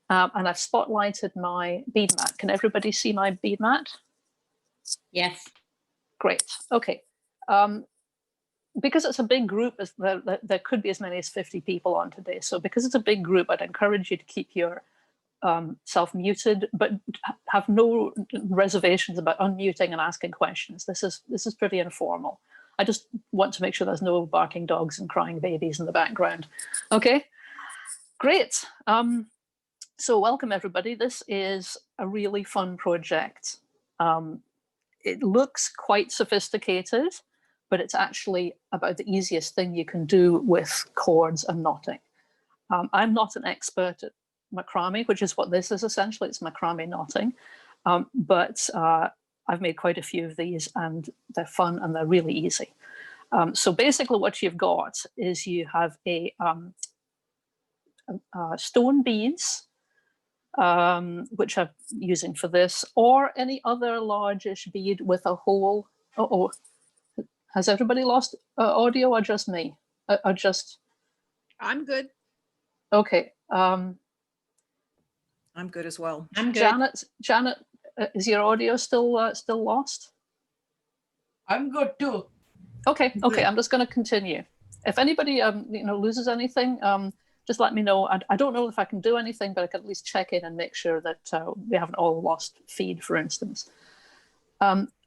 And I've spotlighted my bead mat. Can everybody see my bead mat? Yes. Great. Okay. Because it's a big group, there could be as many as 50 people on today. So because it's a big group, I'd encourage you to keep your self muted, but have no reservations about unmuting and asking questions. This is pretty informal. I just want to make sure there's no barking dogs and crying babies in the background. Okay, great. So welcome everybody. This is a really fun project. It looks quite sophisticated, but it's actually about the easiest thing you can do with cords and knotting. I'm not an expert at macrame, which is what this is essentially. It's macrame knotting, but I've made quite a few of these and they're fun and they're really easy. So basically what you've got is you have a stone beads, which I'm using for this, or any other largish bead with a hole. Uh-oh, has everybody lost audio or just me? I'm good. Okay. I'm good as well. I'm good. Janet, is your audio still lost? I'm good too. Okay, I'm just going to continue. If anybody loses anything, just let me know. I don't know if I can do anything, but I can at least check in and make sure that we haven't all lost feed, for instance.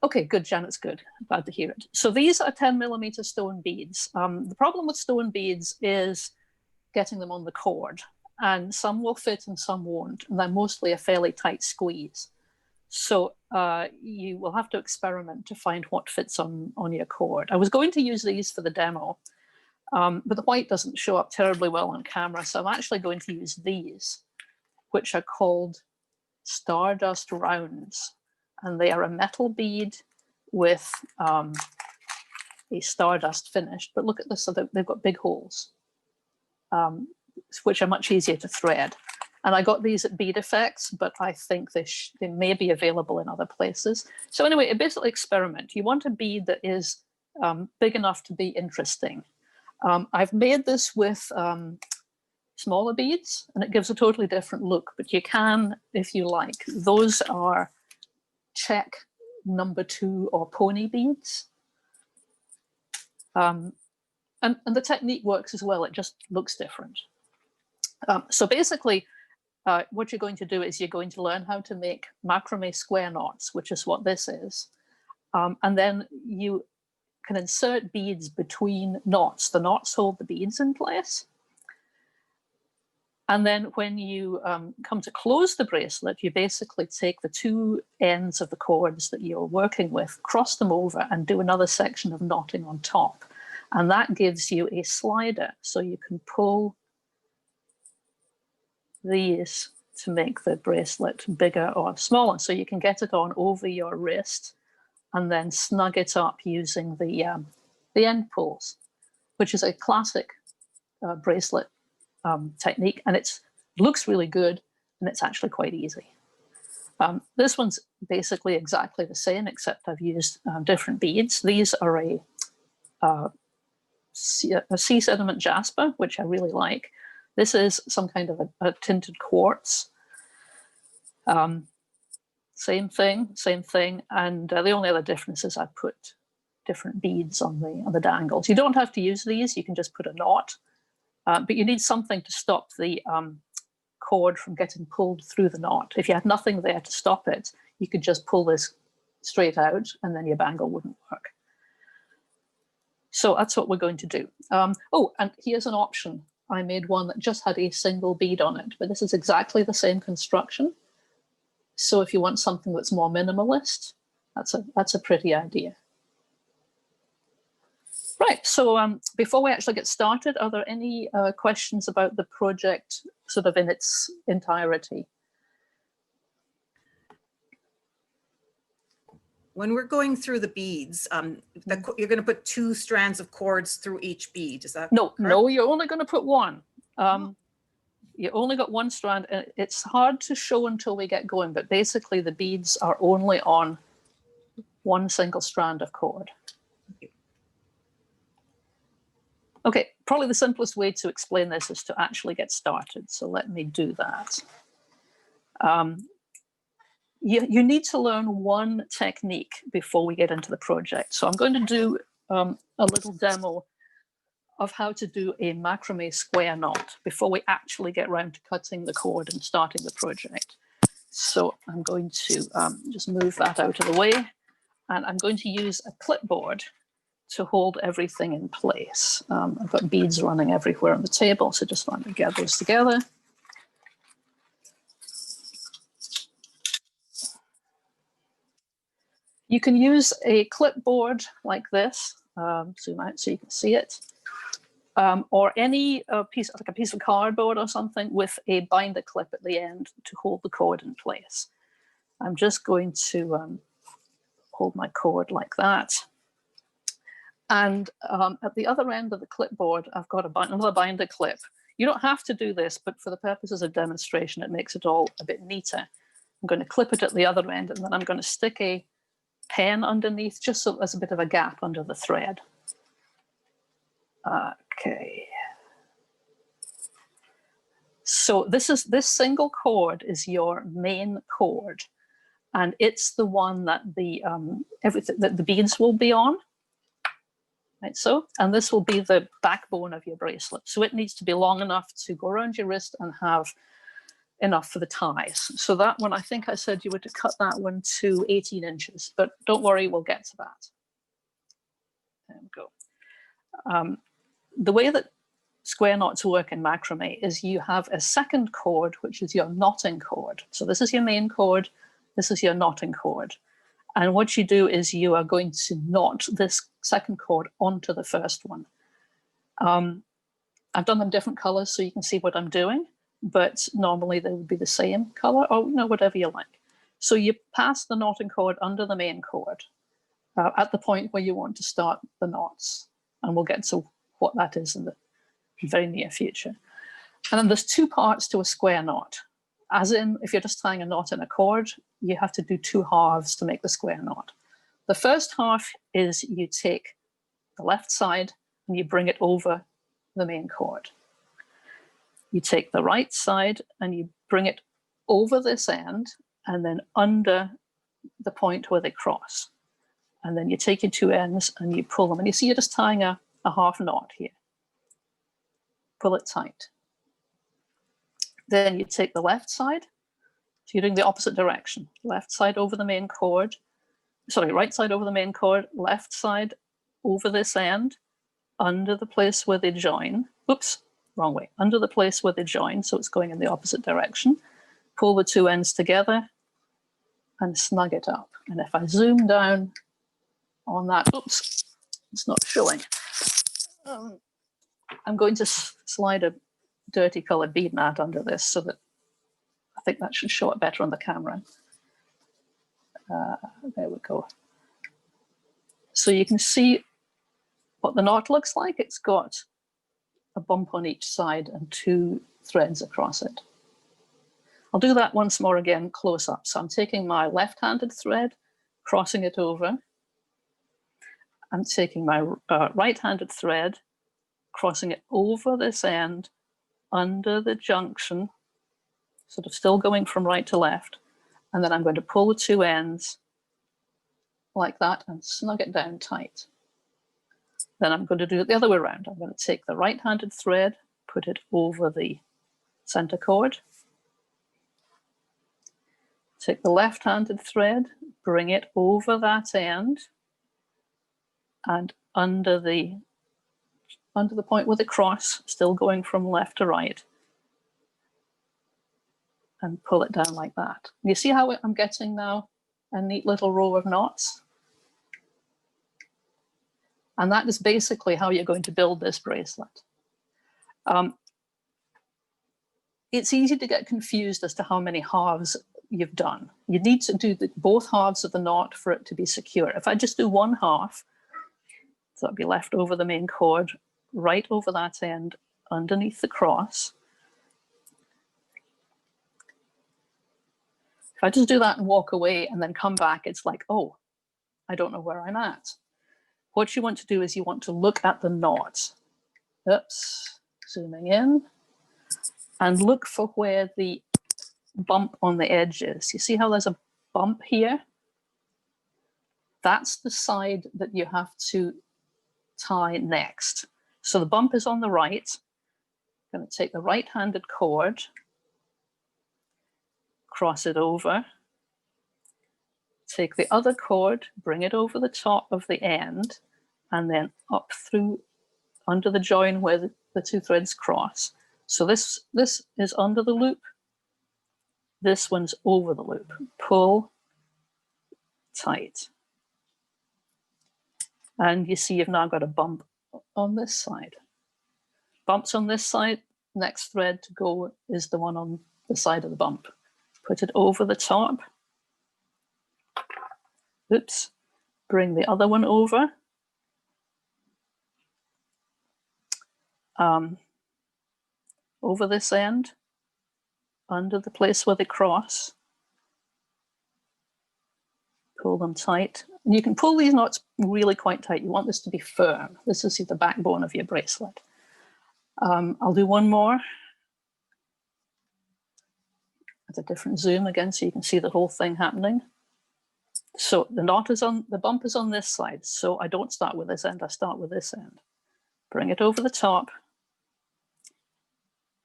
Okay, good, Janet's good. Glad to hear it. So these are 10mm stone beads. The problem with stone beads is getting them on the cord, and some will fit and some won't, and they're mostly a fairly tight squeeze. So you will have to experiment to find what fits on your cord. I was going to use these for the demo, but the white doesn't show up terribly well on camera, so I'm actually going to use these, which are called Stardust Rounds, and they are a metal bead with a stardust finish. But look at this, so they've got big holes, which are much easier to thread. And I got these at Bead Effects, but I think they may be available in other places. So anyway, basically experiment. You want a bead that is big enough to be interesting. I've made this with smaller beads, and it gives a totally different look, but you can, if you like. Those are check number 2 or pony beads. And the technique works as well, it just looks different. So basically, what you're going to do is you're going to learn how to make macrame square knots, which is what this is. And then you can insert beads between knots. The knots hold the beads in place. And then when you come to close the bracelet, you basically take the 2 ends of the cords that you're working with, cross them over and do another section of knotting on top. And that gives you a slider. So you can pull these to make the bracelet bigger or smaller. So you can get it on over your wrist and then snug it up using the end pulls, which is a classic bracelet technique, and it looks really good, and it's actually quite easy. This one's basically exactly the same, except I've used different beads. These are a sea sediment jasper, which I really like. This is some kind of a tinted quartz. Same thing, and the only other difference is I put different beads on the dangles. You don't have to use these, you can just put a knot, but you need something to stop the cord from getting pulled through the knot. If you had nothing there to stop it, you could just pull this straight out and then your bangle wouldn't work. So that's what we're going to do. Oh, and here's an option. I made one that just had a single bead on it, but this is exactly the same construction. So if you want something that's more minimalist, that's a pretty idea. Right, so before we actually get started, are there any questions about the project sort of in its entirety? When we're going through the beads, you're going to put 2 strands of cords through each bead. Is that correct? No, you're only going to put one. You only got one strand. And it's hard to show until we get going, but basically the beads are only on one single strand of cord. Okay, probably the simplest way to explain this is to actually get started. So let me do that. You need to learn one technique before we get into the project. So I'm going to do a little demo of how to do a macrame square knot before we actually get round to cutting the cord and starting the project. So I'm going to just move that out of the way, and I'm going to use a clipboard to hold everything in place. I've got beads running everywhere on the table, so just want to get those together. You can use a clipboard like this, zoom out so you can see it, or any piece, like a piece of cardboard or something with a binder clip at the end to hold the cord in place. I'm just going to hold my cord like that. And at the other end of the clipboard, I've got another binder clip. You don't have to do this, but for the purposes of demonstration, it makes it all a bit neater. I'm going to clip it at the other end, and then I'm going to stick a pen underneath, just so there's a bit of a gap under the thread. Okay. So this single cord is your main cord, and it's the one that the everything that the beads will be on. Right, so, and this will be the backbone of your bracelet. So it needs to be long enough to go around your wrist and have enough for the ties. So that one, I think I said you were to cut that one to 18 inches, but don't worry, we'll get to that. There we go. The way that square knots work in macrame is you have a second cord, which is your knotting cord. So this is your main cord, this is your knotting cord. And what you do is you are going to knot this second cord onto the first one. I've done them different colors so you can see what I'm doing, but normally they would be the same color, or whatever you like. So you pass the knotting cord under the main cord at the point where you want to start the knots. And we'll get to what that is in the very near future. And then there's two parts to a square knot. As in, if you're just tying a knot in a cord, you have to do two halves to make the square knot. The first half is you take the left side and you bring it over the main cord. You take the right side and you bring it over this end and then under the point where they cross. And then you take your two ends and you pull them. And you see you're just tying a half knot here. Pull it tight. Then you take the left side. So you're doing the opposite direction. Left side over the main cord. Sorry, right side over the main cord. Left side over this end. Under the place where they join. Oops, wrong way. Under the place where they join. So it's going in the opposite direction. Pull the two ends together and snug it up. And if I zoom down on that, oops, it's not showing. I'm going to slide a dirty colored bead mat under this so that I think that should show it better on the camera. There we go. So you can see what the knot looks like. It's got a bump on each side and two threads across it. I'll do that once more again close up. So I'm taking my left-handed thread, crossing it over. I'm taking my right-handed thread, crossing it over this end, under the junction, sort of still going from right to left. And then I'm going to pull the two ends like that and snug it down tight. Then I'm going to do it the other way around. I'm going to take the right-handed thread, put it over the center cord. Take the left-handed thread, bring it over that end and under the point with the cross, still going from left to right, and pull it down like that. You see how I'm getting now a neat little row of knots? And that is basically how you're going to build this bracelet. It's easy to get confused as to how many halves you've done. You need to do both halves of the knot for it to be secure. If I just do one half, so that'll be left over the main cord, right over that end, underneath the cross. If I just do that and walk away and then come back, it's like, oh, I don't know where I'm at. What you want to do is you want to look at the knot. Oops, zooming in. And look for where the bump on the edge is. You see how there's a bump here? That's the side that you have to tie next. So the bump is on the right. I'm going to take the right-handed cord, cross it over, take the other cord, bring it over the top of the end, and then up through under the join where the two threads cross. So this is under the loop. This one's over the loop. Pull tight. And you see you've now got a bump on this side. Bumps on this side, next thread to go is the one on the side of the bump. Put it over the top. Oops. Bring the other one over. Over this end, under the place where they cross. Pull them tight. And you can pull these knots really quite tight. You want this to be firm. This is the backbone of your bracelet. I'll do one more at a different zoom again so you can see the whole thing happening. So the knot is on, the bump is on this side. So I don't start with this end, I start with this end. Bring it over the top.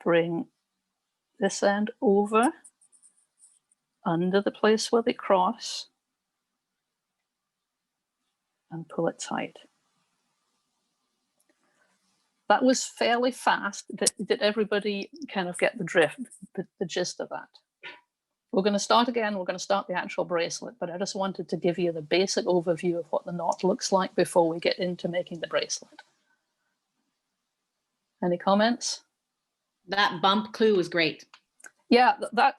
Bring this end over under the place where they cross and pull it tight. That was fairly fast. Did everybody kind of get the drift, the gist of that? We're going to start again. We're going to start the actual bracelet, but I just wanted to give you the basic overview of what the knot looks like before we get into making the bracelet. Any comments? That bump clue was great. Yeah, that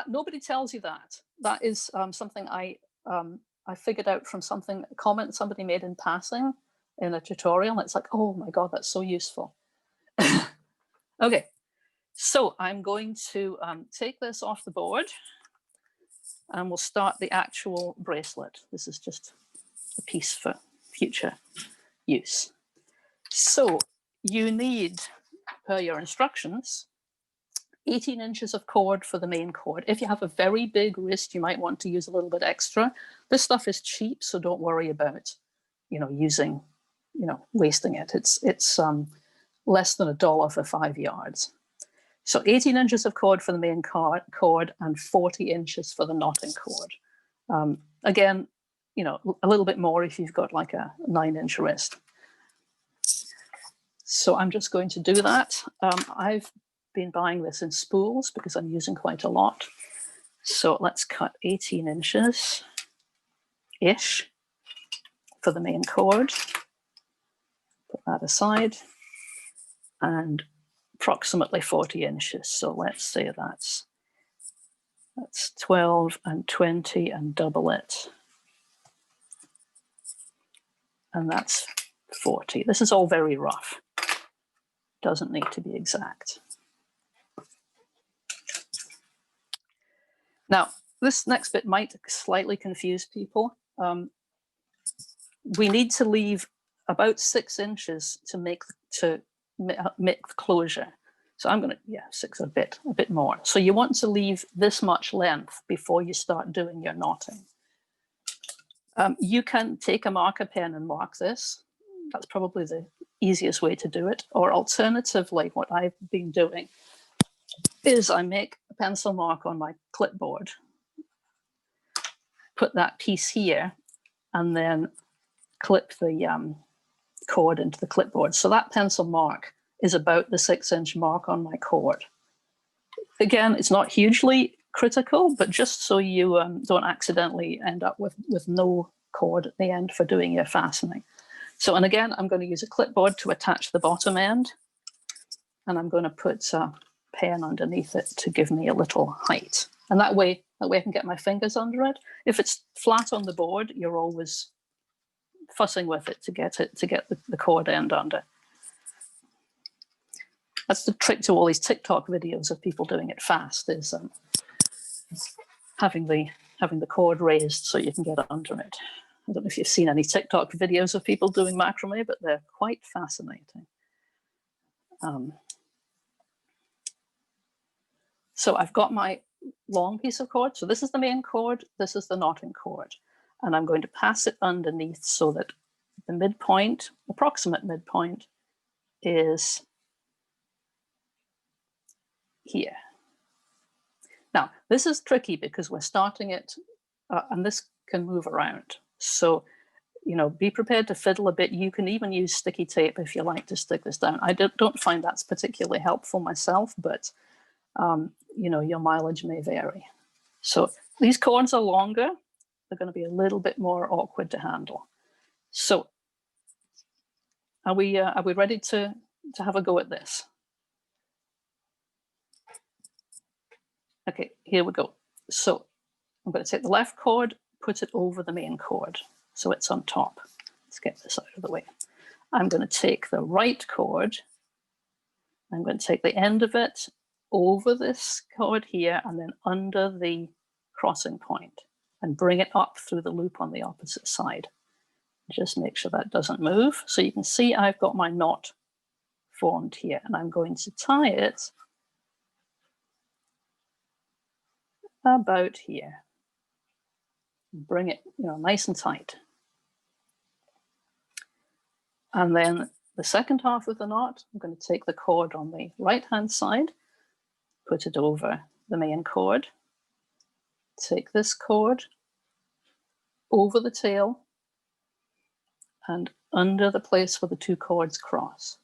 nobody tells you that. That is something I figured out from a comment somebody made in passing in a tutorial. It's like, oh my God, that's so useful. Okay, so I'm going to take this off the board and we'll start the actual bracelet. This is just a piece for future use. So you need, per your instructions, 18 inches of cord for the main cord. If you have a very big wrist, you might want to use a little bit extra. This stuff is cheap, so don't worry about, using, wasting it. It's less than $1 for 5 yards. So 18 inches of cord for the main cord and 40 inches for the knotting cord. Again, a little bit more if you've got like a 9-inch wrist. So I'm just going to do that. I've been buying this in spools because I'm using quite a lot. So let's cut 18 inches-ish for the main cord. Put that aside. And approximately 40 inches. So let's say that's 12 and 20 and double it. And that's 40. This is all very rough. Doesn't need to be exact. Now, this next bit might slightly confuse people. We need to leave about 6 inches to make the closure. So I'm going to, 6 a bit more. So you want to leave this much length before you start doing your knotting. You can take a marker pen and mark this. That's probably the easiest way to do it. Or alternatively, what I've been doing is I make a pencil mark on my clipboard, put that piece here, and then clip the cord into the clipboard. So that pencil mark is about the 6-inch mark on my cord. Again, it's not hugely critical, but just so you don't accidentally end up with no cord at the end for doing your fastening. So, and again, I'm going to use a clipboard to attach the bottom end, and I'm going to put a pen underneath it to give me a little height. And that way I can get my fingers under it. If it's flat on the board, you're always fussing with it to get the cord end under. That's the trick to all these TikTok videos of people doing it fast, is having the cord raised so you can get under it. I don't know if you've seen any TikTok videos of people doing macrame, but they're quite fascinating. So I've got my long piece of cord. So this is the main cord, this is the knotting cord. And I'm going to pass it underneath so that the midpoint, approximate midpoint, is here. Now, this is tricky because we're starting it, and this can move around. So, you know, be prepared to fiddle a bit. You can even use sticky tape if you like to stick this down. I don't find that's particularly helpful myself, but, you know, your mileage may vary. So these cords are longer. They're going to be a little bit more awkward to handle. So are we ready to have a go at this? Okay, here we go. So I'm going to take the left cord, put it over the main cord, so it's on top. Let's get this out of the way. I'm going to take the right cord. I'm going to take the end of it over this cord here and then under the crossing point and bring it up through the loop on the opposite side. Just make sure that doesn't move. So you can see I've got my knot formed here, and I'm going to tie it about here. Bring it, you know, nice and tight. And then the second half of the knot, I'm going to take the cord on the right-hand side, put it over the main cord, take this cord over the tail and under the place where the two cords cross.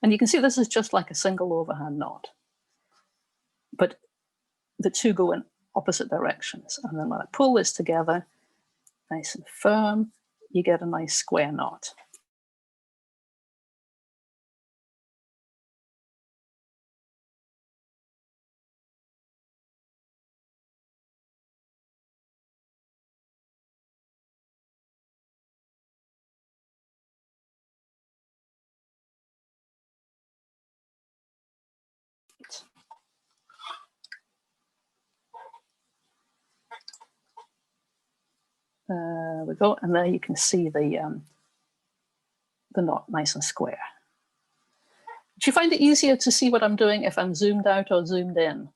And you can see this is just like a single overhand knot, but the two go in opposite directions. And then when I pull this together, nice and firm, you get a nice square knot. There we go, and there you can see the knot nice and square. Do you find it easier to see what I'm doing if I'm zoomed out or zoomed in?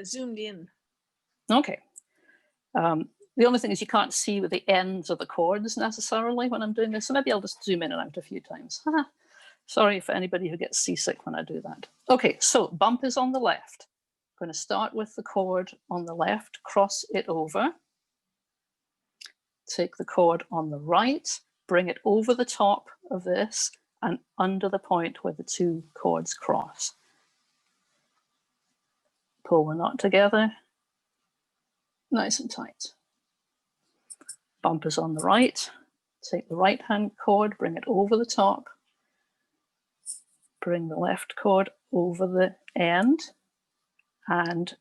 Zoomed in. Okay. The only thing is you can't see with the ends of the cords necessarily when I'm doing this, so maybe I'll just zoom in and out a few times. Sorry for anybody who gets seasick when I do that. Okay, so bump is on the left. I'm going to start with the cord on the left, cross it over. Take the cord on the right, bring it over the top of this and under the point where the two cords cross. Pull the knot together, nice and tight. Bump is on the right, take the right hand cord, bring it over the top, bring the left cord over the end, and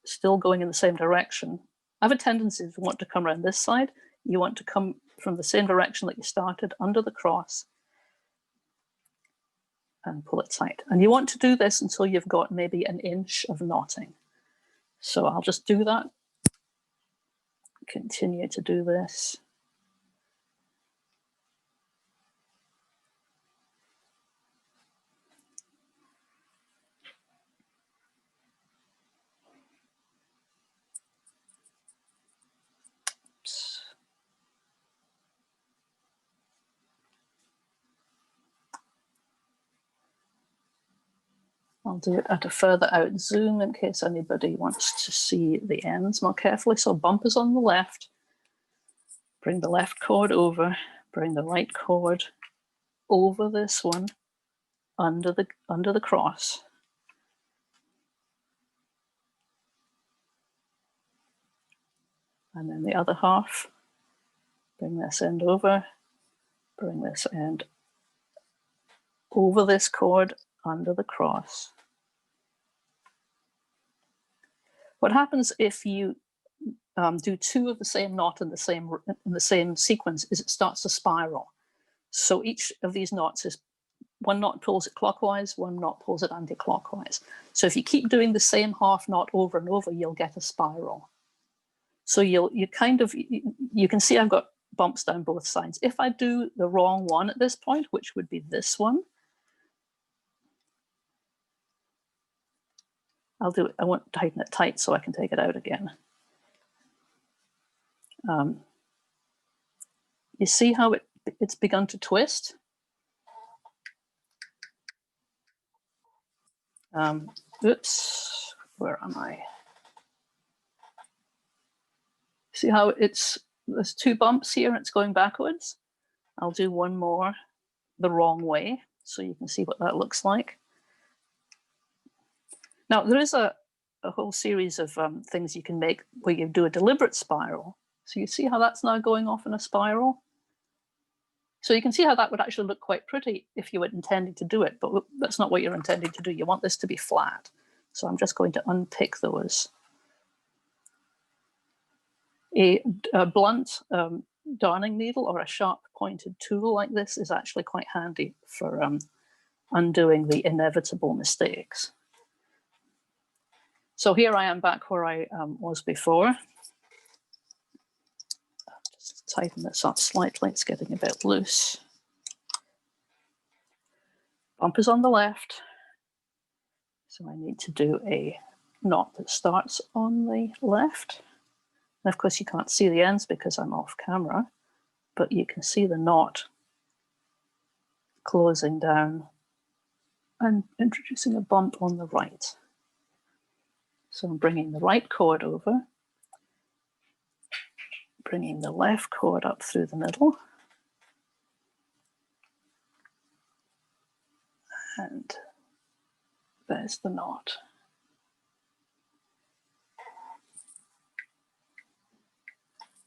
still going in the same direction. I have a tendency to want to come around this side. You want to come from the same direction that you started, under the cross, and pull it tight. And you want to do this until you've got maybe an inch of knotting. So I'll just do that. Continue to do this. I'll do it at a further out zoom in case anybody wants to see the ends more carefully. So bump is on the left, bring the left cord over, bring the right cord over this one, under the cross. And then the other half, bring this end over, bring this end over this cord, under the cross. What happens if you do two of the same knot in the same sequence is it starts to spiral. So each of these knots is, one knot pulls it clockwise, one knot pulls it anti-clockwise. So if you keep doing the same half knot over and over, you'll get a spiral. So you can see I've got bumps down both sides. If I do the wrong one at this point, which would be this one, I won't tighten it tight so I can take it out again. You see how it's begun to twist? Oops, where am I? See how there's 2 bumps here and it's going backwards? I'll do one more the wrong way so you can see what that looks like. Now, there is a whole series of things you can make where you do a deliberate spiral. So you see how that's now going off in a spiral? So you can see how that would actually look quite pretty if you were intending to do it, but that's not what you're intending to do. You want this to be flat. So I'm just going to unpick those. A blunt darning needle or a sharp pointed tool like this is actually quite handy for undoing the inevitable mistakes. So here I am back where I was before. Just tighten this up slightly, it's getting a bit loose. Bump is on the left. So I need to do a knot that starts on the left. And of course you can't see the ends because I'm off camera, but you can see the knot closing down and introducing a bump on the right. So I'm bringing the right cord over, bringing the left cord up through the middle, and there's the knot.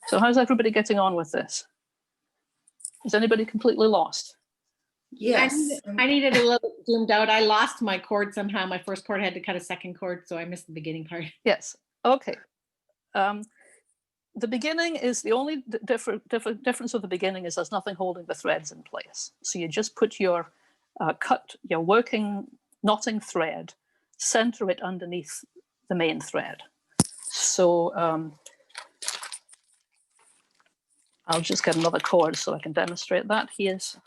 So how's everybody getting on with this? Is anybody completely lost? Yes. I needed a little bit zoomed out. I lost my cord somehow. My first cord had to cut a second cord, so I missed the beginning part. Yes. Okay. The beginning is the only difference of the beginning is there's nothing holding the threads in place. So you just put your your working knotting thread, center it underneath the main thread. So I'll just get another cord so I can demonstrate that. Here's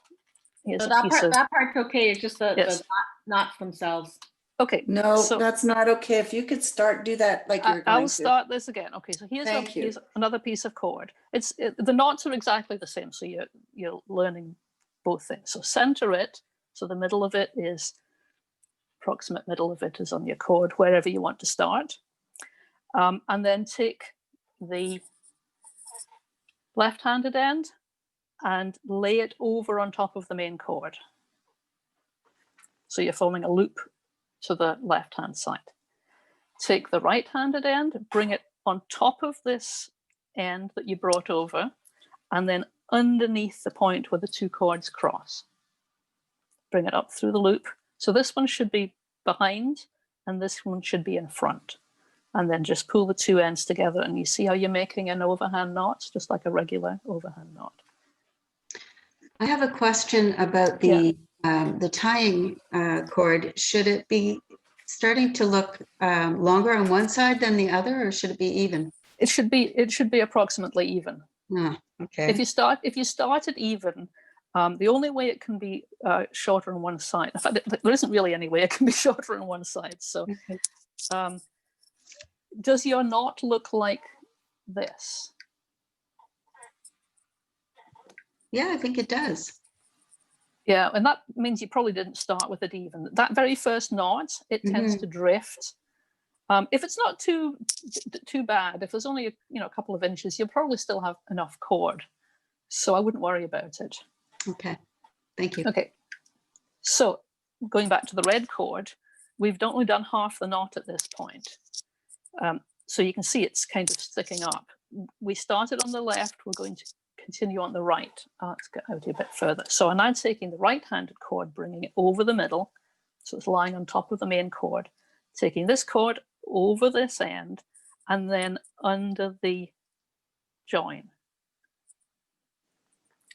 So a piece of... that part's okay. It's just the knots themselves. Okay. No, that's not okay. If you could do that like you were going I'll to. start this again. Okay, so here's another piece of cord. The knots are exactly the same, so you're learning both things. So center it, so the middle of it is, approximate middle of it is on your cord, wherever you want to start. And then take the left-handed end and lay it over on top of the main cord. So you're forming a loop to the left-hand side. Take the right-handed end, bring it on top of this end that you brought over, and then underneath the point where the 2 cords cross. Bring it up through the loop. So this one should be behind, and this one should be in front. And then just pull the 2 ends together, and you see how you're making an overhand knot, just like a regular overhand knot. I have a question about the tying cord. Should it be starting to look longer on one side than the other, or should it be even? It should be approximately even. Oh, okay. If you start it even, the only way it can be shorter on one side. In fact, there isn't really any way it can be shorter on one side. So, does your knot look like this? Yeah, I think it does. Yeah, and that means you probably didn't start with it even. That very first knot, it tends to drift. If it's not too bad, if there's only a couple of inches, you'll probably still have enough cord. So I wouldn't worry about it. Okay, thank you. Okay, so going back to the red cord, we've only done half the knot at this point. So you can see it's kind of sticking up. We started on the left, we're going to continue on the right. Let's get out a bit further. So I'm now taking the right-handed cord, bringing it over the middle. So it's lying on top of the main cord. Taking this cord over this end and then under the join.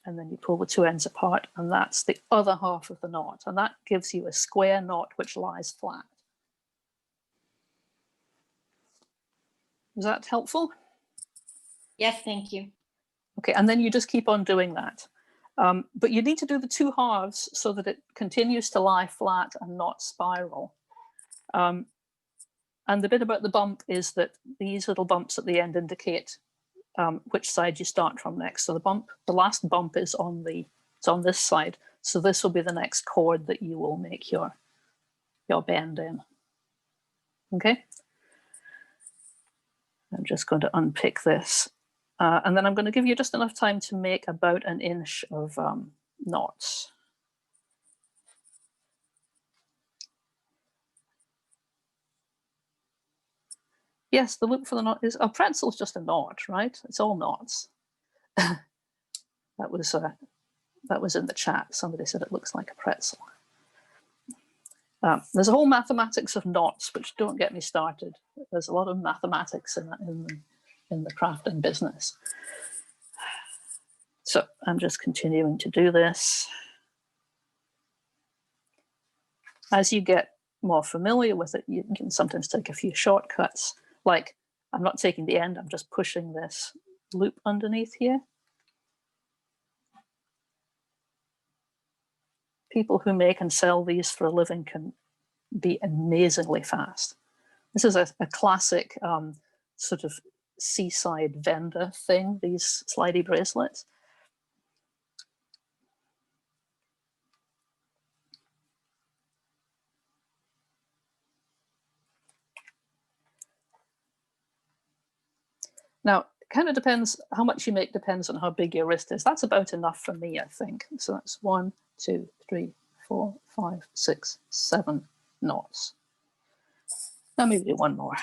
And then you pull the 2 ends apart, and that's the other half of the knot. And that gives you a square knot which lies flat. Is that helpful? Yes, thank you. Okay, and then you just keep on doing that. But you need to do the 2 halves so that it continues to lie flat and not spiral. And the bit about the bump is that these little bumps at the end indicate which side you start from next. So the last bump is on this side. So this will be the next chord that you will make your bend in. Okay. I'm just going to unpick this. And then I'm going to give you just enough time to make about 1 inch of knots. Yes, the loop for the knot is a pretzel is just a knot, right? It's all knots. that was in the chat. Somebody said it looks like a pretzel. There's a whole mathematics of knots, which don't get me started. There's a lot of mathematics in the crafting business. So I'm just continuing to do this. As you get more familiar with it, you can sometimes take a few shortcuts. Like, I'm not taking the end, I'm just pushing this loop underneath here. People who make and sell these for a living can be amazingly fast. This is a classic sort of seaside vendor thing, these slidey bracelets. Now, it kind of depends, how much you make depends on how big your wrist is. That's about enough for me, I think. So that's 1, 2, 3, 4, 5, 6, 7 knots. Now maybe do one more.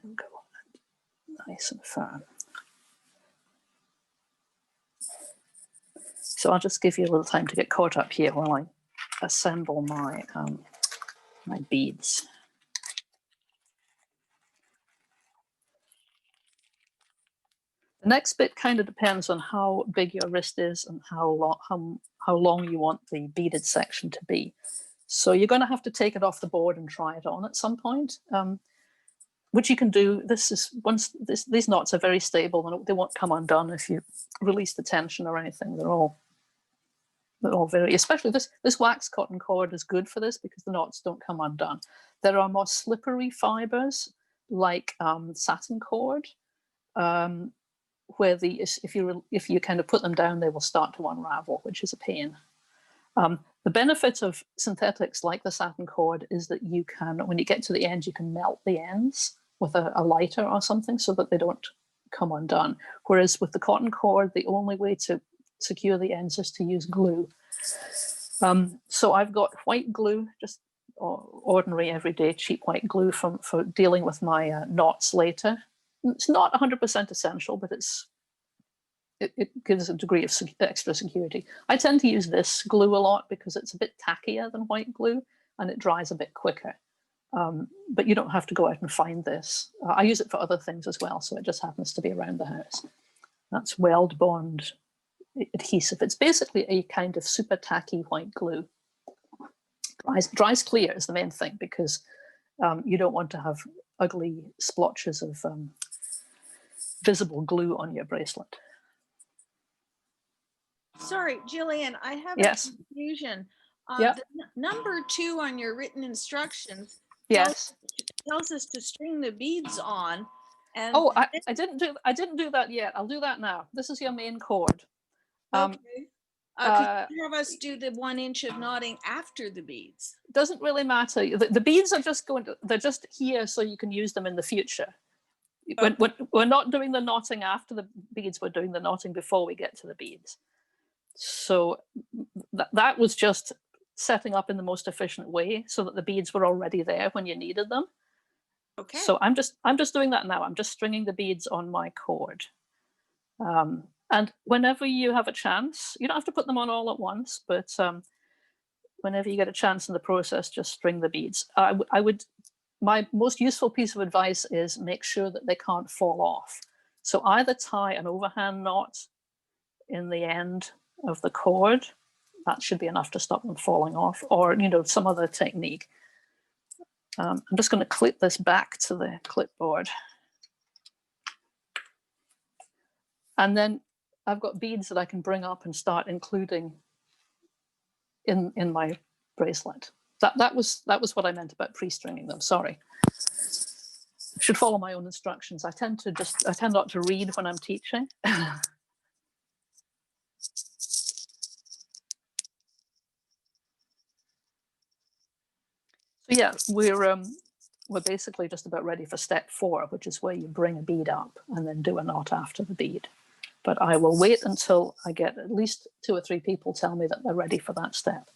And go nice and firm. So I'll just give you a little time to get caught up here while I assemble my my beads. The next bit kind of depends on how big your wrist is and how long you want the beaded section to be. So you're going to have to take it off the board and try it on at some point, which you can do. These knots are very stable and they won't come undone if you release the tension or anything. They're all very, especially this wax cotton cord is good for this because the knots don't come undone. There are more slippery fibers like satin cord, where if you kind of put them down, they will start to unravel, which is a pain. The benefit of synthetics like the satin cord is that you can, when you get to the end, you can melt the ends with a lighter or something so that they don't come undone. Whereas with the cotton cord, the only way to secure the ends is to use glue. So I've got white glue, just ordinary everyday cheap white glue for dealing with my knots later. It's not 100% essential, but it gives a degree of extra security. I tend to use this glue a lot because it's a bit tackier than white glue and it dries a bit quicker. But you don't have to go out and find this. I use it for other things as well, so it just happens to be around the house. That's Weld Bond adhesive. It's basically a kind of super tacky white glue. Dries clear is the main thing because you don't want to have ugly splotches of visible glue on your bracelet. Sorry, Jillian, I have a confusion. Yeah. The number 2 on your written instructions tells us to string the beads on. And I didn't do that yet. I'll do that now. This is your main cord. Okay. Could you have us do the 1 inch of knotting after the beads? Doesn't really matter. The beads are just they're just here so you can use them in the future. Okay. We're not doing the knotting after the beads, we're doing the knotting before we get to the beads. So that was just setting up in the most efficient way so that the beads were already there when you needed them. Okay. So I'm just doing that now. I'm just stringing the beads on my cord. And whenever you have a chance, you don't have to put them on all at once, but whenever you get a chance in the process, just string the beads. My most useful piece of advice is make sure that they can't fall off. So either tie an overhand knot in the end of the cord that should be enough to stop them falling off, or, you know, some other technique. I'm just going to clip this back to the clipboard. And then I've got beads that I can bring up and start including in my bracelet. That was what I meant about pre-stringing them. Sorry. I should follow my own instructions. I tend not to read when I'm teaching. So yeah, we're basically just about ready for step 4, which is where you bring a bead up and then do a knot after the bead. But I will wait until I get at least 2 or 3 people tell me that they're ready for that step.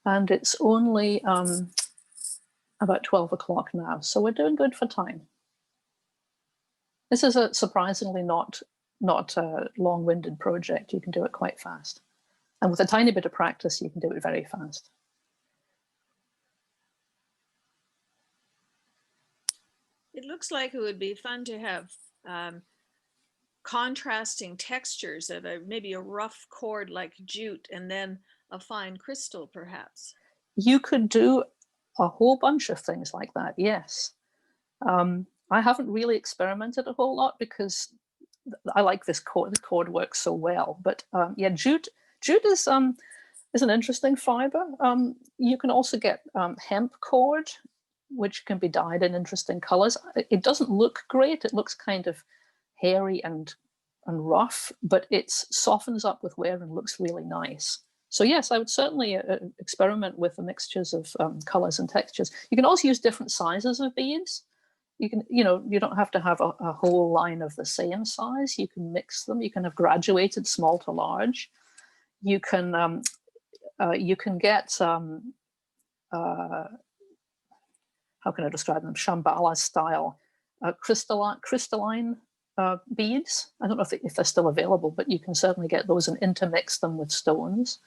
And it's only about 12 o'clock now, so we're doing good for time. This is a surprisingly not a long-winded project. You can do it quite fast. And with a tiny bit of practice, you can do it very fast. It looks like it would be fun to have contrasting textures of maybe a rough cord like jute and then a fine crystal, perhaps. You could do a whole bunch of things like that, yes. I haven't really experimented a whole lot because I like this cord. The cord works so well. But yeah, jute is an interesting fiber. You can also get hemp cord, which can be dyed in interesting colors. It doesn't look great. It looks kind of hairy and rough, but it softens up with wear and looks really nice. So yes, I would certainly experiment with the mixtures of colors and textures. You can also use different sizes of beads. You can, you know, you don't have to have a whole line of the same size. You can mix them. You can have graduated small to large. You can get how can I describe them? Shambhala-style crystalline beads. I don't know if they're still available, but you can certainly get those and intermix them with stones.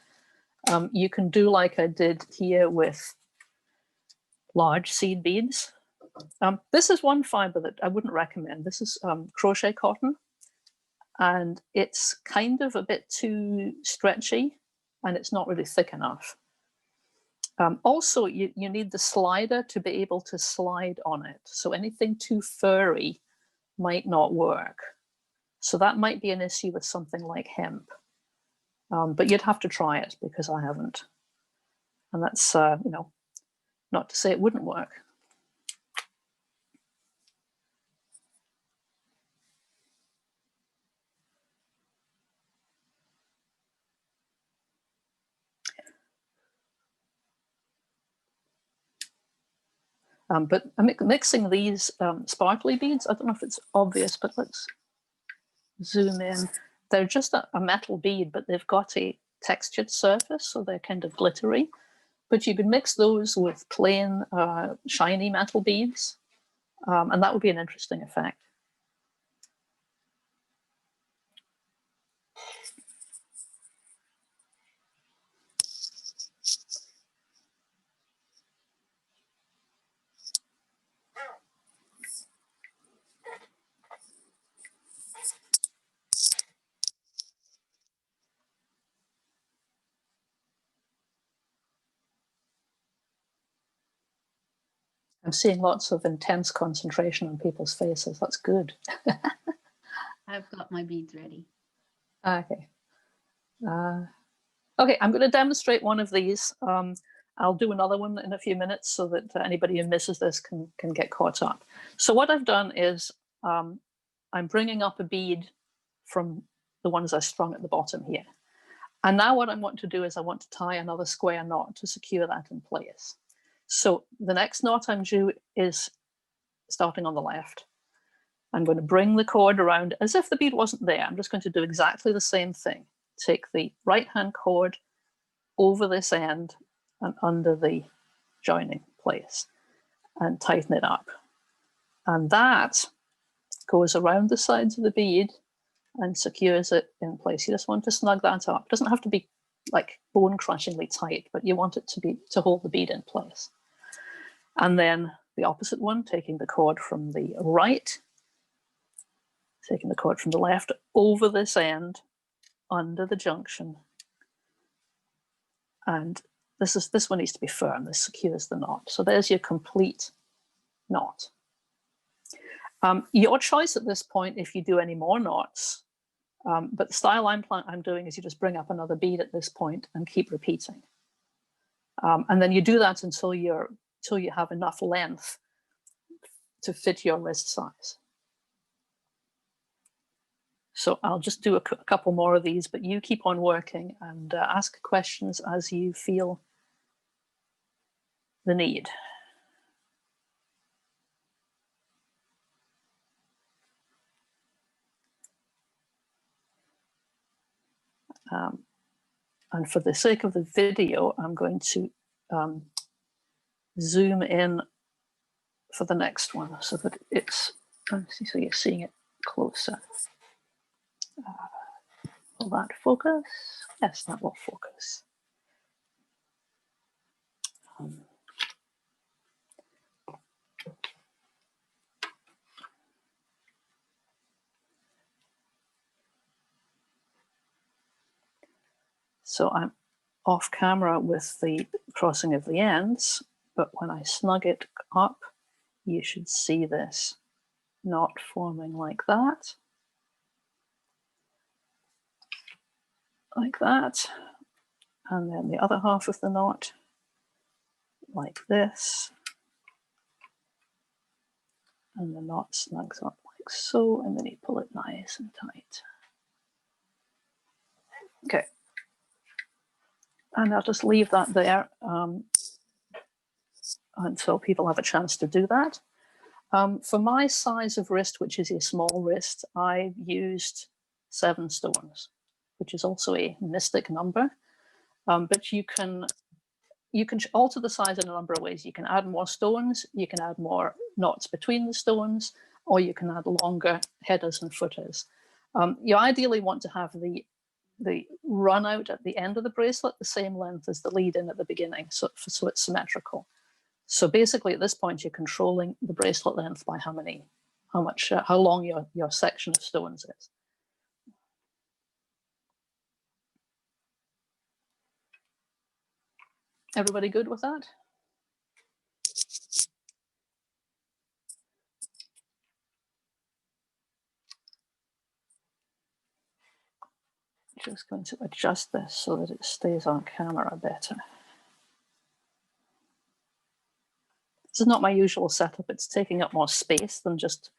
You can do like I did here with large seed beads. This is one fiber that I wouldn't recommend. This is crochet cotton, and it's kind of a bit too stretchy, and it's not really thick enough. Also, you need the slider to be able to slide on it. So anything too furry might not work. So that might be an issue with something like hemp. But you'd have to try it because I haven't. And that's, you know, not to say it wouldn't work. But I'm mixing these sparkly beads. I don't know if it's obvious, but let's zoom in. They're just a metal bead, but they've got a textured surface, so they're kind of glittery. But you could mix those with plain shiny metal beads, and that would be an interesting effect. I'm seeing lots of intense concentration on people's faces. That's good. I've got my beads ready. Okay. Okay, I'm going to demonstrate one of these. I'll do another one in a few minutes so that anybody who misses this can get caught up. So what I've done is I'm bringing up a bead from the ones I strung at the bottom here. And now what I want to do is I want to tie another square knot to secure that in place. So the next knot I'm due is starting on the left. I'm going to bring the cord around as if the bead wasn't there. I'm just going to do exactly the same thing. Take the right-hand cord over this end and under the joining place and tighten it up. And that goes around the sides of the bead and secures it in place. You just want to snug that up. It doesn't have to be like bone crushingly tight, but you want it to hold the bead in place. And then the opposite one, taking the cord from the right, taking the cord from the left over this end, under the junction. And this one needs to be firm. This secures the knot. So there's your complete knot. Your choice at this point if you do any more knots, but the style I'm doing is you just bring up another bead at this point and keep repeating. And then you do that until you have enough length to fit your wrist size. So I'll just do a couple more of these, but you keep on working and ask questions as you feel the need. And for the sake of the video, I'm going to zoom in for the next one so that it's, so you're seeing it closer. Will that focus? Yes, that will focus. So I'm off camera with the crossing of the ends, but when I snug it up, you should see this knot forming like that. Like that. And then the other half of the knot, like this. And the knot snugs up like so, and then you pull it nice and tight. Okay. And I'll just leave that there until people have a chance to do that. For my size of wrist, which is a small wrist, I used 7 stones, which is also a mystic number. But you can alter the size in a number of ways. You can add more stones, you can add more knots between the stones, or you can add longer headers and footers. You ideally want to have the run out at the end of the bracelet the same length as the lead in at the beginning, so it's symmetrical. So basically at this point you're controlling the bracelet length by how long your section of stones is. Everybody good with that? Just going to adjust this so that it stays on camera better. This is not my usual setup. It's taking up more space than just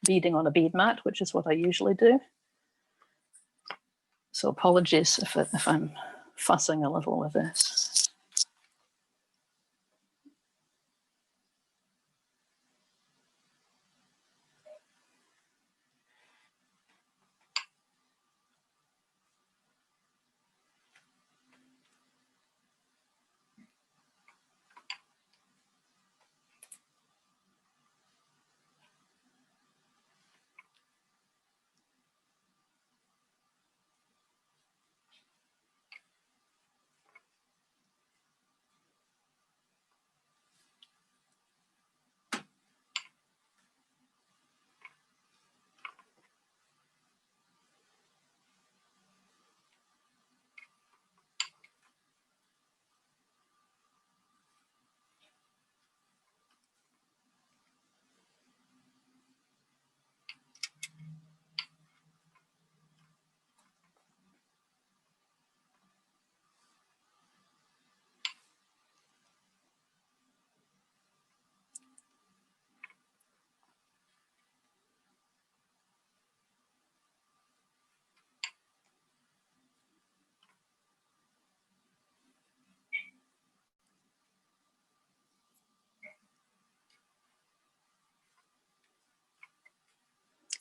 beading on a bead mat, which is what I usually do. So apologies if I'm fussing a little with this.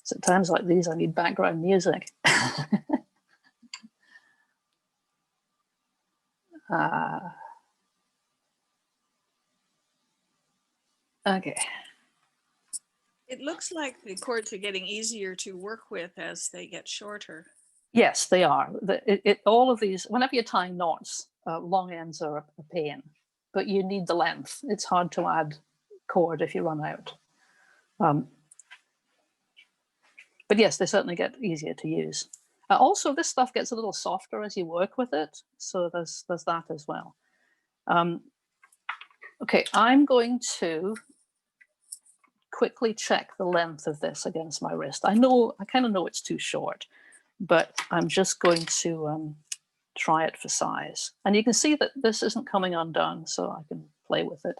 So at times like these, I need background music. Okay. It looks like the cords are getting easier to work with as they get shorter. Yes, they are. All of these, whenever you're tying knots, long ends are a pain, but you need the length. It's hard to add cord if you run out. But yes, they certainly get easier to use. Also, this stuff gets a little softer as you work with it. So there's that as well. Okay, I'm going to quickly check the length of this against my wrist. I kind of know it's too short, but I'm just going to try it for size. And you can see that this isn't coming undone, so I can play with it.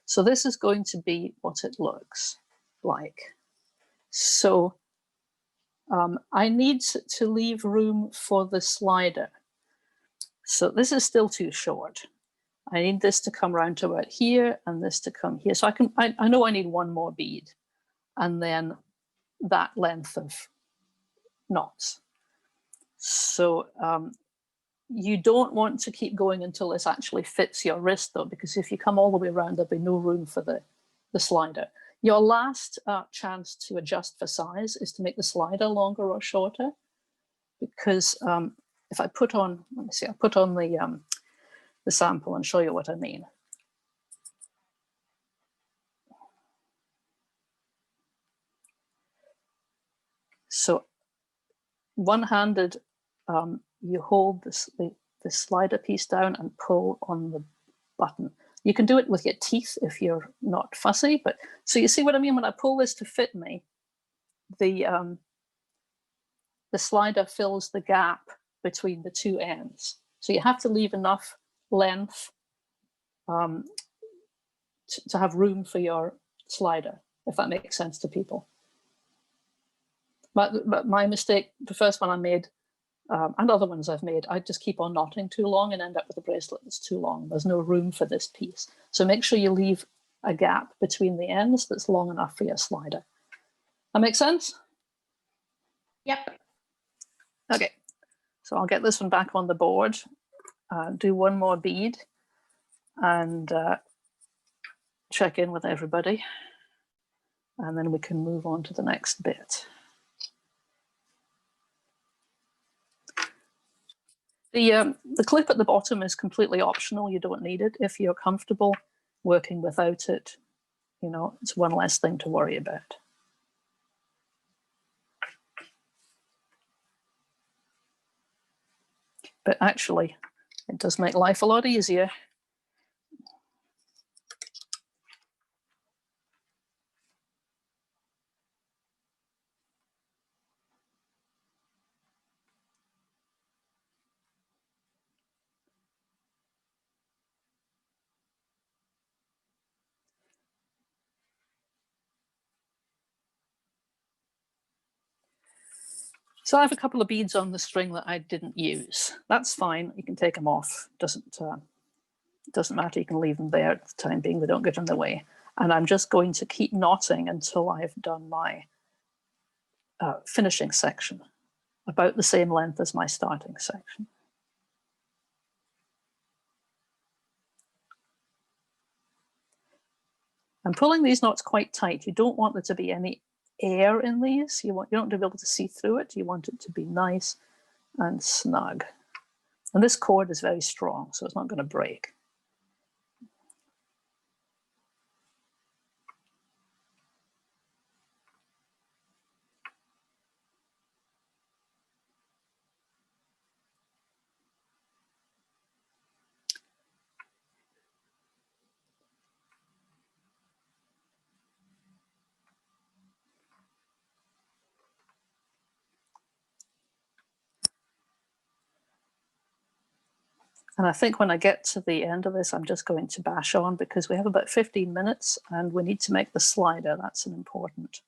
So this is going to be what it looks like. So I need to leave room for the slider. So this is still too short. I need this to come around to about here and this to come here. So I know I need one more bead and then that length of knots. So you don't want to keep going until this actually fits your wrist though, because if you come all the way around, there'll be no room for the slider. Your last chance to adjust for size is to make the slider longer or shorter, because if I put on, let me see, I'll put on the sample and show you what I mean. So one-handed, you hold the slider piece down and pull on the button. You can do it with your teeth if you're not fussy, but so you see what I mean? When I pull this to fit me, the slider fills the gap between the two ends. So you have to leave enough length to have room for your slider, if that makes sense to people. But my mistake, the first one I made, and other ones I've made, I just keep on knotting too long and end up with a bracelet that's too long. There's no room for this piece. So make sure you leave a gap between the ends that's long enough for your slider. That makes sense? Yep. Okay, so I'll get this one back on the board, do one more bead and check in with everybody. And then we can move on to the next bit. The clip at the bottom is completely optional. You don't need it. If you're comfortable working without it, you know, it's one less thing to worry about. But actually, it does make life a lot easier. So I have a couple of beads on the string that I didn't use. That's fine. You can take them off. Doesn't matter. You can leave them there at the time being. They don't get in the way. And I'm just going to keep knotting until I've done my finishing section, about the same length as my starting section. I'm pulling these knots quite tight. You don't want there to be any air in these. You don't want to be able to see through it. You want it to be nice and snug. And this cord is very strong, so it's not going to break. And I think when I get to the end of this, I'm just going to bash on because we have about 15 minutes and we need to make the slider. That's an important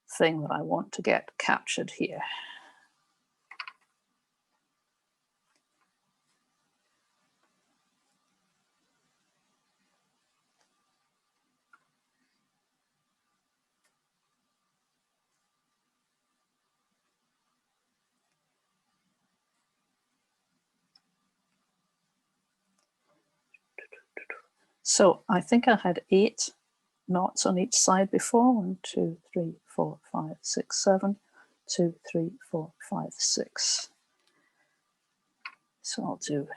thing that I want to get captured here. So I think I had 8 knots on each side before. 1, 2, 3, 4, 5, 6, 7. 2, 3, 4, 5, 6. So I'll do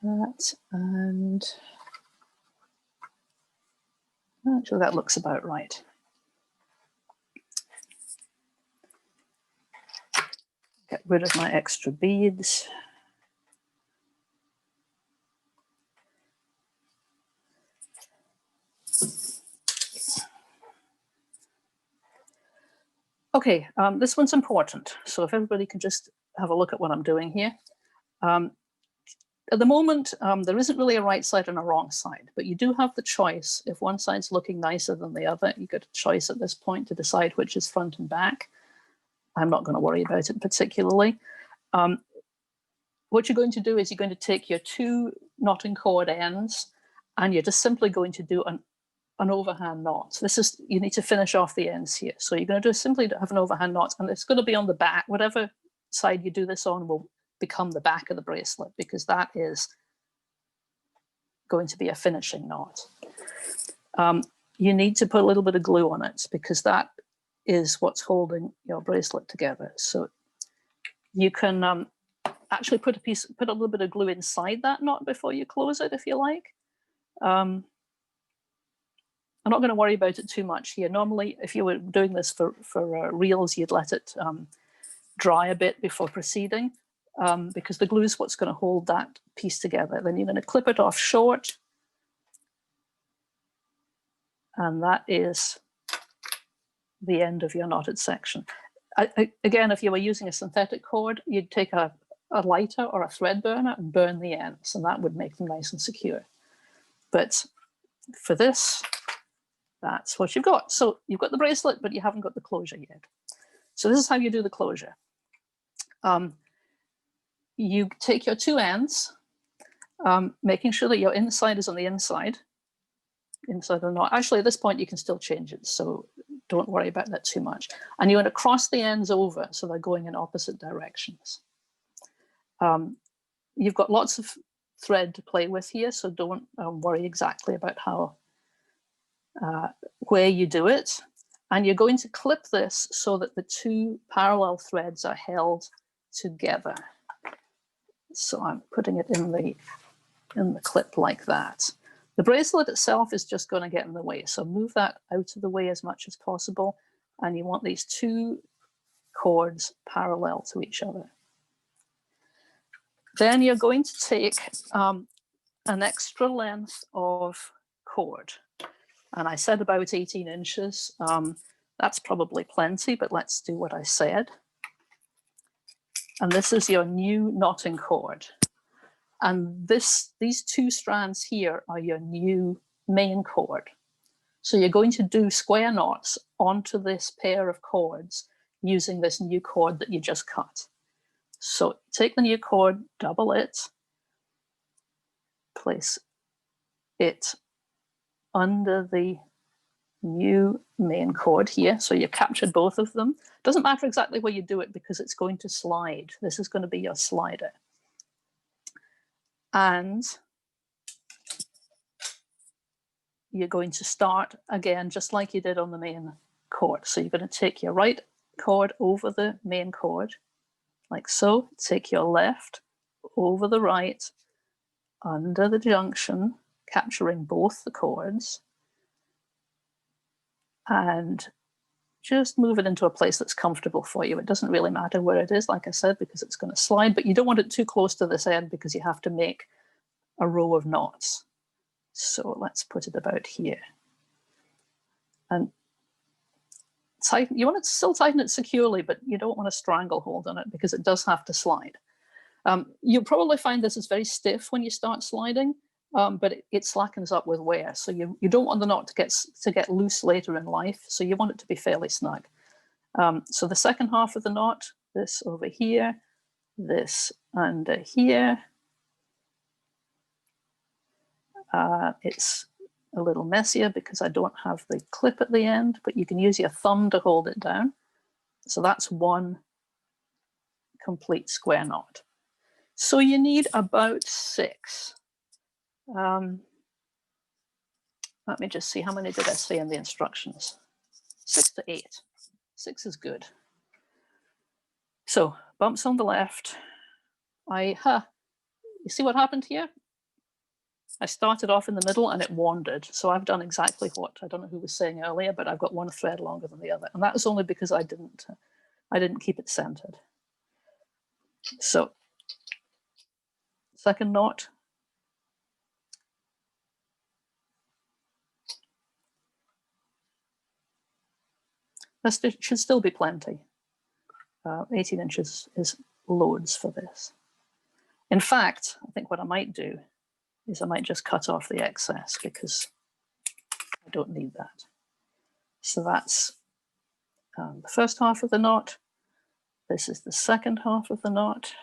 that, and actually that looks about right. Get rid of my extra beads. Okay, this one's important. So if everybody can just have a look at what I'm doing here. At the moment, there isn't really a right side and a wrong side, but you do have the choice. If one side's looking nicer than the other, you get a choice at this point to decide which is front and back. I'm not going to worry about it particularly. What you're going to do is you're going to take your two knotting cord ends and you're just simply going to do an overhand knot. This is, you need to finish off the ends here. So you're going to do simply have an overhand knot, and it's going to be on the back. Whatever side you do this on will become the back of the bracelet, because that is going to be a finishing knot. You need to put a little bit of glue on it, because that is what's holding your bracelet together. So you can actually put a little bit of glue inside that knot before you close it, if you like. I'm not going to worry about it too much here. Normally, if you were doing this for reels, you'd let it dry a bit before proceeding, because the glue is what's going to hold that piece together. Then you're going to clip it off short, and that is the end of your knotted section. Again, if you were using a synthetic cord, you'd take a lighter or a thread burner and burn the ends, and that would make them nice and secure. But for this, that's what you've got. So you've got the bracelet, but you haven't got the closure yet. So this is how you do the closure. You take your two ends, making sure that your inside is on the inside or not. Actually, at this point, you can still change it, so don't worry about that too much. And you want to cross the ends over so they're going in opposite directions. You've got lots of thread to play with here, so don't worry exactly about how where you do it. And you're going to clip this so that the two parallel threads are held together. So I'm putting it in the clip like that. The bracelet itself is just going to get in the way, so move that out of the way as much as possible. And you want these two cords parallel to each other. Then you're going to take an extra length of cord. And I said about 18 inches. That's probably plenty, but let's do what I said. And this is your new knotting cord. And these two strands here are your new main cord. So you're going to do square knots onto this pair of cords using this new cord that you just cut. So take the new cord, double it, place it under the new main cord here. So you captured both of them. Doesn't matter exactly where you do it because it's going to slide. This is going to be your slider. And you're going to start again, just like you did on the main cord. So you're going to take your right cord over the main cord, like so. Take your left over the right, under the junction, capturing both the cords, and just move it into a place that's comfortable for you. It doesn't really matter where it is, like I said, because it's going to slide, but you don't want it too close to this end because you have to make a row of knots. So let's put it about here. And tighten, you want to still tighten it securely, but you don't want a stranglehold on it because it does have to slide. You'll probably find this is very stiff when you start sliding, but it slackens up with wear. So you don't want the knot to get loose later in life. So you want it to be fairly snug. So the second half of the knot, this over here, this under here. It's a little messier because I don't have the clip at the end, but you can use your thumb to hold it down. So that's one complete square knot. So you need about 6. Let me just see, how many did I say in the instructions? 6 to 8. 6 is good. So bumps on the left. You see what happened here? I started off in the middle and it wandered. So I've done exactly what, I don't know who was saying earlier, but I've got one thread longer than the other. And that was only because I didn't keep it centered. So second knot. This should still be plenty. 18 inches is loads for this. In fact, I think what I might do is I might just cut off the excess because I don't need that. So that's the first half of the knot. This is the second half of the knot.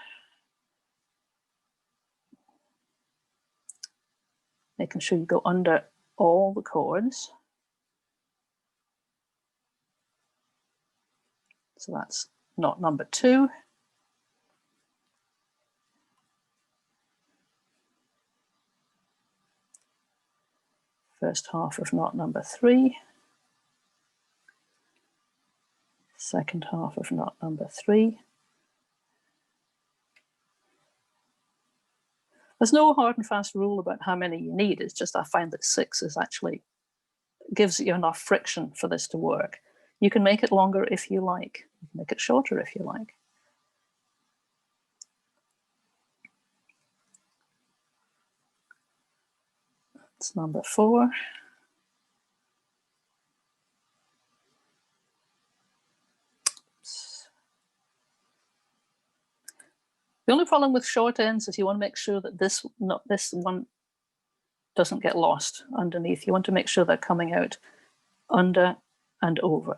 Making sure you go under all the cords. So that's knot number 2. First half of knot number 3. Second half of knot number 3. There's no hard and fast rule about how many you need. It's just I find that 6 is actually gives you enough friction for this to work. You can make it longer if you like. You can make it shorter if you like. It's number 4. The only problem with short ends is you want to make sure that this one doesn't get lost underneath. You want to make sure they're coming out under and over.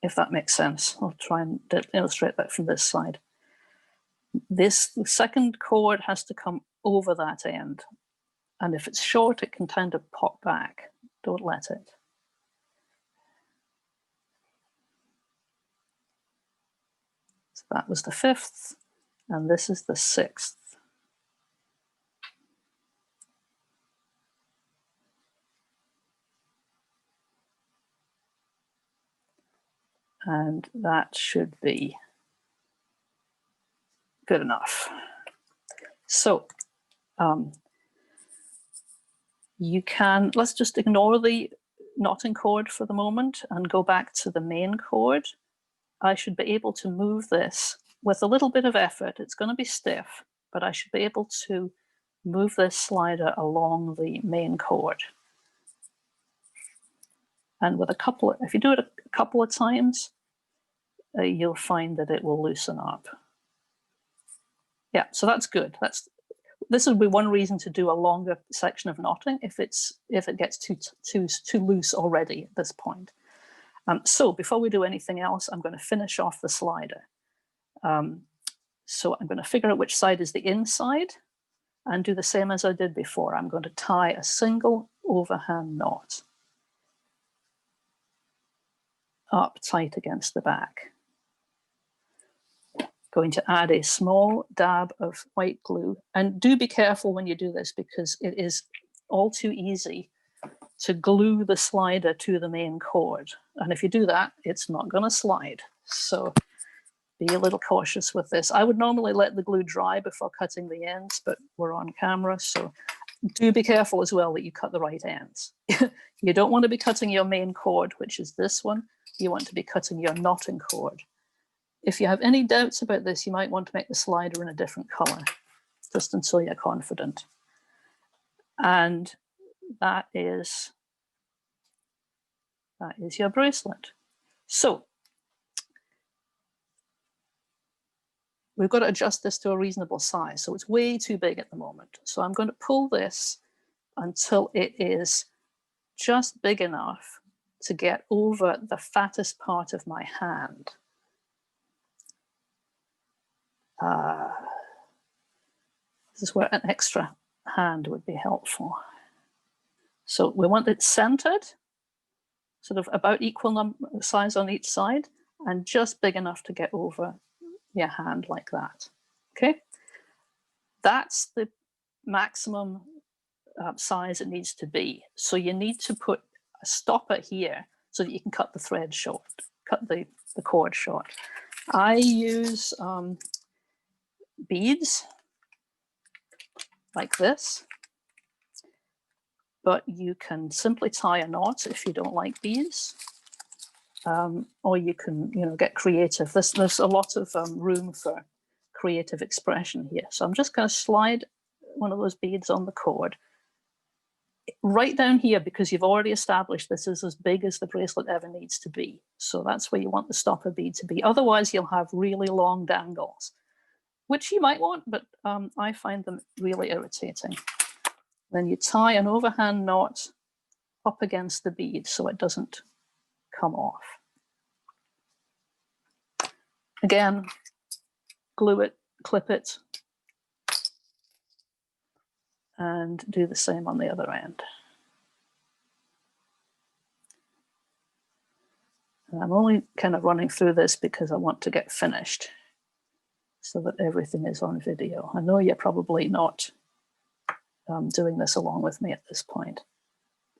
If that makes sense. I'll try and illustrate that from this side. The second cord has to come over that end. And if it's short, it can tend to pop back. Don't let it. So that was the 5th, and this is the 6th. And that should be good enough. So you can, let's just ignore the knotting cord for the moment and go back to the main cord. I should be able to move this with a little bit of effort. It's going to be stiff, but I should be able to move this slider along the main cord. And with if you do it a couple of times, you'll find that it will loosen up. Yeah, so that's good. This would be one reason to do a longer section of knotting if it gets too loose already at this point. So before we do anything else, I'm going to finish off the slider. So I'm going to figure out which side is the inside and do the same as I did before. I'm going to tie a single overhand knot up tight against the back. Going to add a small dab of white glue, and do be careful when you do this because it is all too easy to glue the slider to the main cord, and if you do that, it's not going to slide. So be a little cautious with this. I would normally let the glue dry before cutting the ends, but we're on camera, so do be careful as well that you cut the right ends. You don't want to be cutting your main cord, which is this one. You want to be cutting your knotting cord. If you have any doubts about this, you might want to make the slider in a different color, just until you're confident. And that is your bracelet. So we've got to adjust this to a reasonable size. So it's way too big at the moment. So I'm going to pull this until it is just big enough to get over the fattest part of my hand. This is where an extra hand would be helpful. So we want it centered, sort of about equal size on each side, and just big enough to get over your hand like that. Okay, that's the maximum size it needs to be. So you need to put a stopper here so that you can cut the thread short, cut the cord short. I use beads. like this. But you can simply tie a knot if you don't like beads. Or you can, get creative. There's a lot of room for creative expression here. So I'm just going to slide one of those beads on the cord right down here, because you've already established this is as big as the bracelet ever needs to be. So that's where you want the stopper bead to be. Otherwise, you'll have really long dangles, which you might want, but I find them really irritating. Then you tie an overhand knot up against the bead so it doesn't come off. Again, glue it, clip it, and do the same on the other end. And I'm only kind of running through this because I want to get finished so that everything is on video. I know you're probably not doing this along with me at this point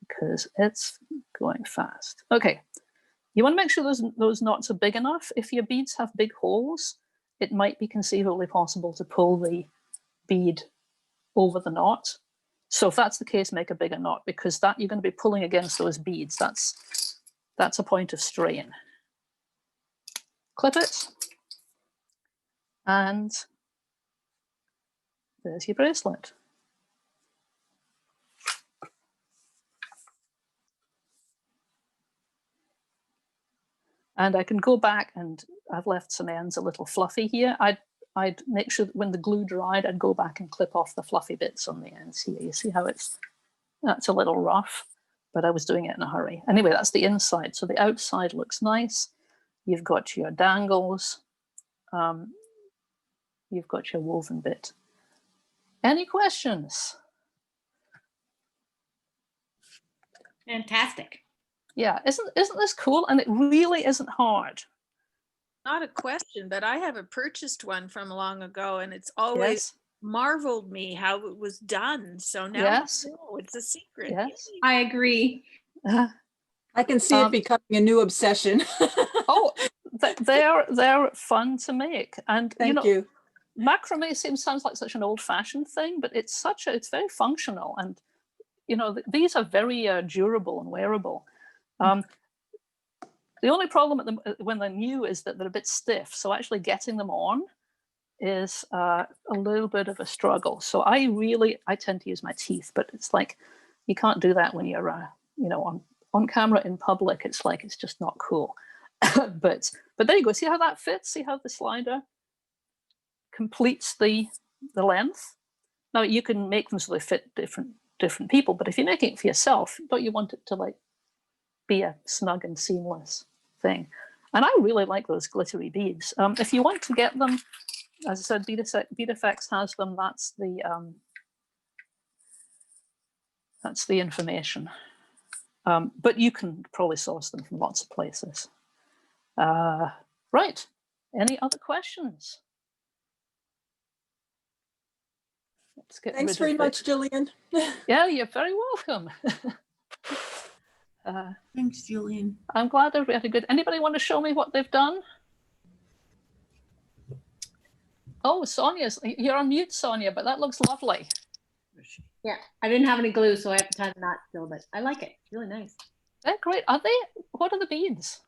because it's going fast. Okay, you want to make sure those knots are big enough. If your beads have big holes, it might be conceivably possible to pull the bead over the knot. So if that's the case, make a bigger knot, because that you're going to be pulling against those beads. That's a point of strain. Clip it, and there's your bracelet. And I can go back, and I've left some ends a little fluffy here. I'd make sure that when the glue dried, I'd go back and clip off the fluffy bits on the ends here. You see how that's a little rough, but I was doing it in a hurry. Anyway, that's the inside. So the outside looks nice. You've got your dangles. You've got your woven bit. Any questions? Fantastic. Yeah, isn't this cool? And it really isn't hard. Not a question, but I have a purchased one from long ago, and it's always marveled me how it was done. So now I know it's a secret. Yes, I agree. I can see it becoming a new obsession. Oh, they're fun to make, and Thank you. Macrame sounds like such an old-fashioned thing, but it's very functional, and these are very durable and wearable. The only problem when they're new is that they're a bit stiff, so actually getting them on is a little bit of a struggle. So I tend to use my teeth, but it's like you can't do that when you're on camera in public. It's like it's just not cool. but there you go. See how that fits? See how the slider completes the length? Now you can make them so they fit different people, but if you're making it for yourself, don't you want it to be a snug and seamless thing? And I really like those glittery beads. If you want to get them, as I said, BeadFX has them. That's the information. But you can probably source them from lots of places. Right. Any other questions? Thanks very much, Jillian. Yeah, you're very welcome. Thanks, Julian. I'm glad everybody had a good. Anybody want to show me what they've done? Oh, you're on mute, Sonia, but that looks lovely. Yeah, I didn't have any glue, so I have to tie the knot still, but I like it. It's really nice. They're great. Are they? What are the beads?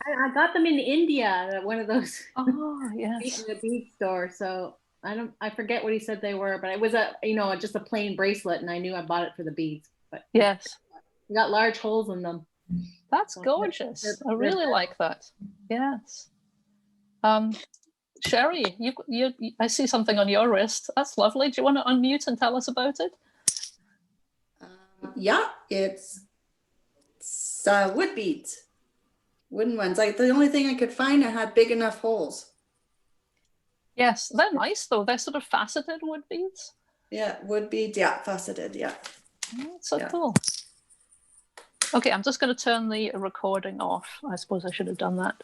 I got them in India, one of those. Oh, yes. In a bead store. So I forget what he said they were, but it was just a plain bracelet, and I knew I bought it for the beads. But yes, you got large holes in them. That's gorgeous. I really like that. Yes. Sherry, I see something on your wrist. That's lovely. Do you want to unmute and tell us about it? Yeah, it's wood beads, wooden ones. Like the only thing I could find that had big enough holes. Yes, they're nice though. They're sort of faceted wood beads. Yeah, wood beads. Yeah, faceted. Yeah. That's so cool. Okay, I'm just going to turn the recording off. I suppose I should have done that.